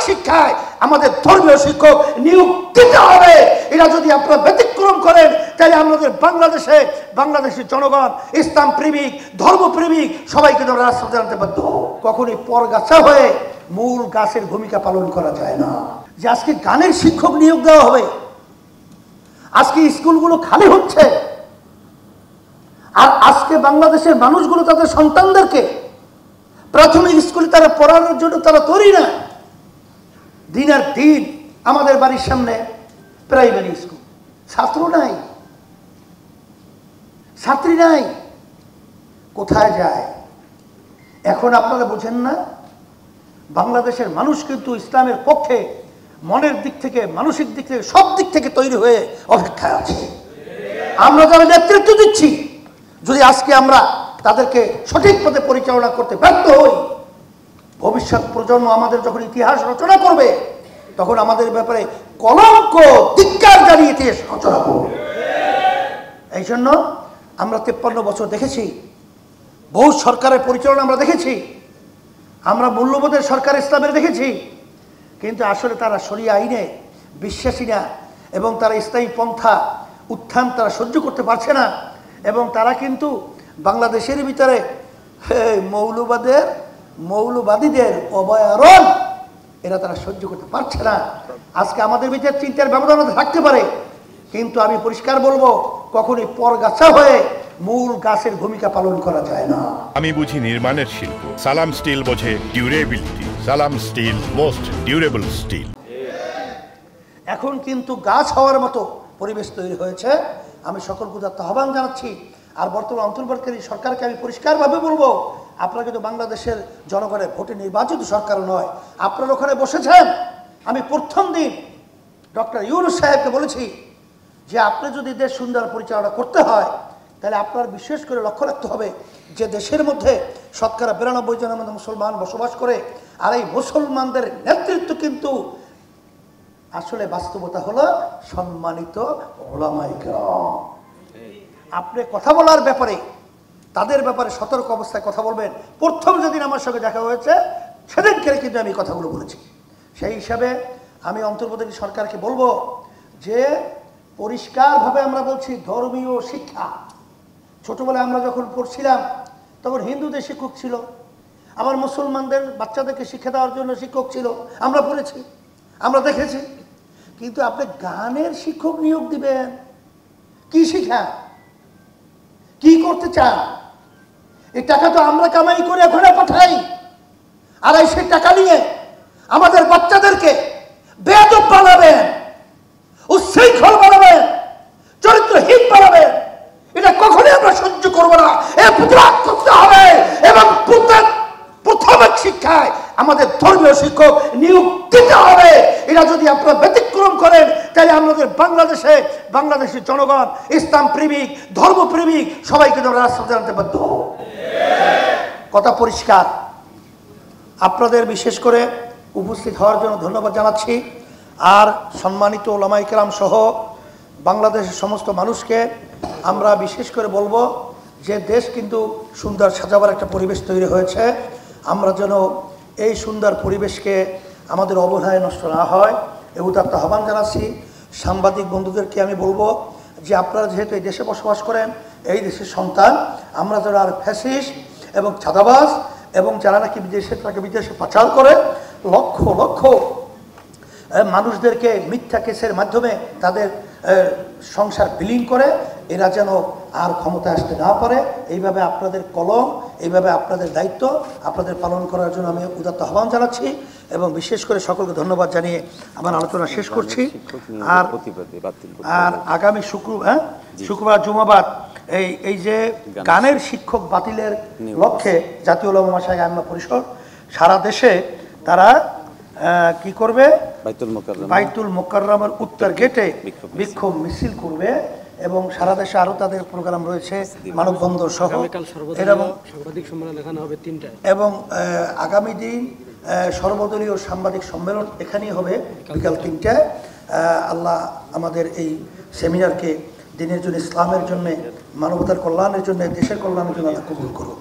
শিক্ষায় আমাদের ধর্মীয় শিক্ষক নিয়োগ দিতে হবে। এটা যদি আপনারা ব্যতিক্রম করেন তাহলে আমাদের বাংলাদেশের জনগণ ইসলাম প্রেমিক, ধর্মপ্রেমিক সবাইকে আমরা রাস্তাতে আনতে বাধ্য। কখনই পরগাছা হয়ে মূল গাছের ভূমিকা পালন করা যায় না। যে আজকে গানের শিক্ষক নিয়োগ দেওয়া হবে, আজকে স্কুলগুলো খালি হচ্ছে, আর আজকে বাংলাদেশের মানুষগুলো তাদের সন্তানদেরকে প্রাথমিক স্কুলে তারা পড়ানোর জন্য তারা তৈরি না। দিন আর দিন আমাদের বাড়ির সামনে প্রাইমারি স্কুল, ছাত্র নাই, ছাত্রী নাই, কোথায় যায়? এখন আপনারা বোঝেন না, বাংলাদেশের মানুষ কিন্তু ইসলামের পক্ষে মনের দিক থেকে, মানসিক দিক থেকে, সব দিক থেকে তৈরি হয়ে অপেক্ষায় আছে। আমরা যারা নেতৃত্ব দিচ্ছি, যদি আজকে আমরা তাদেরকে সঠিক পথে পরিচালনা করতে ব্যর্থ হই, ভবিষ্যৎ প্রজন্ম আমাদের যখন ইতিহাস রচনা করবে তখন আমাদের ব্যাপারে কলঙ্ক, ধিক্কার জানিয়ে ইতিহাস রচনা করবে। এই জন্য আমরা 53 বছর দেখেছি, বহু সরকারের পরিচালনা আমরা দেখেছি, আমরা মূল্যবোধের সরকার ইসলামের দেখেছি, কিন্তু আসলে তারা শরিয়া আইনে বিশ্বাসী না এবং তারা ইসলামী পন্থা উত্থান তারা সহ্য করতে পারছে না। এবং তারা কিন্তু বাংলাদেশের ভিতরে মৌলবাদীদের অভয়ারণ্য এরা তারা সহ্য করতে পারছে না। আজকে আমাদের ভিতরে চিন্তার ব্যবধান থাকতে পারে, কিন্তু আমি পরিষ্কার বলবো, কখনই পরগাছা হয়ে মূল গাছের ভূমিকা পালন করা যায় না। আমি বুঝি নির্মাণের শিল্প, সালাম স্টিল বোঝে ডিউরেবিলিটি। সালাম স্টিল, মোস্ট ডিউরেবল স্টিল। এখন কিন্তু গাছ হওয়ার মতো পরিবেশ তৈরি হয়েছে। আমি সকলকে আহ্বান জানাচ্ছি, আর বর্তমান অন্তর্বর্তীকালী সরকারকে আমি পরিষ্কারভাবে বলবো, আপনারা কিন্তু বাংলাদেশের জনগণের ভোটে নির্বাচিত সরকার নয়। আপনারা ওখানে বসেছেন। আমি প্রথম দিন ডক্টর ইউনূস সাহেবকে বলেছি যে আপনি যদি দেশ সুন্দর পরিচালনা করতে হয় তাহলে আপনার বিশেষ করে লক্ষ্য রাখতে হবে যে দেশের মধ্যে শতকরা 92 জনের মধ্যে মুসলমান বসবাস করে, আর এই মুসলমানদের নেতৃত্ব কিন্তু আসলে বাস্তবতা হলো সম্মানিত উলামায়ে কেরাম। আপনি কথা বলার ব্যাপারে, তাদের ব্যাপারে সতর্ক অবস্থায় কথা বলবেন। প্রথম যেদিন আমার সঙ্গে দেখা হয়েছে সেদিনকে কিন্তু আমি কথাগুলো বলেছি। সেই হিসাবে আমি অন্তর্বর্তী সরকারকে বলবো যে পরিষ্কারভাবে আমরা বলছি, ধর্মীয় শিক্ষা ছোটবেলায় আমরা যখন পড়ছিলাম তখন হিন্দুদের শিক্ষক ছিল, আবার মুসলমানদের বাচ্চাদেরকে শিক্ষা দেওয়ার জন্য শিক্ষক ছিল, আমরা পড়েছি, আমরা দেখেছি। কিন্তু আপনি গানের শিক্ষক নিয়োগ দিবেন, কি শিক্ষা, কি করতে চান? এই টাকা তো আমরা কামাই করে ওখানে পাঠাই, আর সেই টাকা নিয়ে আমাদের বাচ্চাদেরকে বেয়াদব বানাবেন, উচ্ছৃঙ্খল বানাবেন, চরিত্রহীন বানাবেন। এটা কখনোই আমরা সহ্য করবো না। এর প্রতিবাদ করতে হবে এবং প্রাথমিক শিক্ষায় আমাদের ধর্মীয় শিক্ষক নিয়োগ দিতে হবে। এটা যদি আপনারা ব্যতিক্রম করেন তাহলে আমাদের বাংলাদেশের জনগণ ইসলাম প্রেমিক, ধর্মপ্রেমিক সবাইকে আমরা রাস্তাতে আনতে বাধ্য। কথা পরিষ্কার। আপনাদের বিশেষ করে উপস্থিত হওয়ার জন্য ধন্যবাদ জানাচ্ছি। আর সম্মানিত উলামায়ে কেরাম সহ বাংলাদেশের সমস্ত মানুষকে আমরা বিশেষ করে বলবো যে দেশ কিন্তু সুন্দর সাজাবার একটা পরিবেশ তৈরি হয়েছে। আমরা যেন এই সুন্দর পরিবেশকে আমাদের অবহেলায় নষ্ট না হয় এই উদাত্ত আহ্বান জানাচ্ছি। সাংবাদিক বন্ধুদেরকে আমি বলবো যে আপনারা যেহেতু এই দেশে বসবাস করেন, এই দেশের সন্তান, আমরা যারা আর ফ্যাসিস্ট এবং চাঁদাবাজ এবং যারা নাকি বিদেশে পাচার করে লক্ষ লক্ষ মানুষদেরকে মিথ্যা কেসের মাধ্যমে তাদের সংসার বিলীন করে, এরা যেন আর ক্ষমতায় আসতে না পারে। এইভাবে আপনাদের কলম, এইভাবে আপনাদের দায়িত্ব আপনাদের পালন করার জন্য আমি উদাত্ত আহ্বান জানাচ্ছি এবং বিশেষ করে সকলকে ধন্যবাদ জানিয়ে আমার আলোচনা শেষ করছি। আর আগামী শুক্রবার জুমাবাদ এই যে গানের শিক্ষক বাতিলের লক্ষ্যে জাতীয় উলামা মাশায়েখ আইম্মা পরিষদ সারা দেশে তারা কি করবে, বাইতুল মোকাররমের উত্তর গেটে বিক্ষোভ মিছিল করবে এবং সারা দেশে আরো তাদের প্রোগ্রাম রয়েছে, মানববন্ধন সহ। এবং আগামী দিন সর্বদলীয় সাংবাদিক সম্মেলন এখানেই হবে বিকাল 3টায়। আল্লাহ আমাদের এই সেমিনারকে দিনের জন্য, ইসলামের জন্য, মানবতার কল্যাণের জন্য, দেশের কল্যাণের জন্য আল্লাহ কবুল করুন।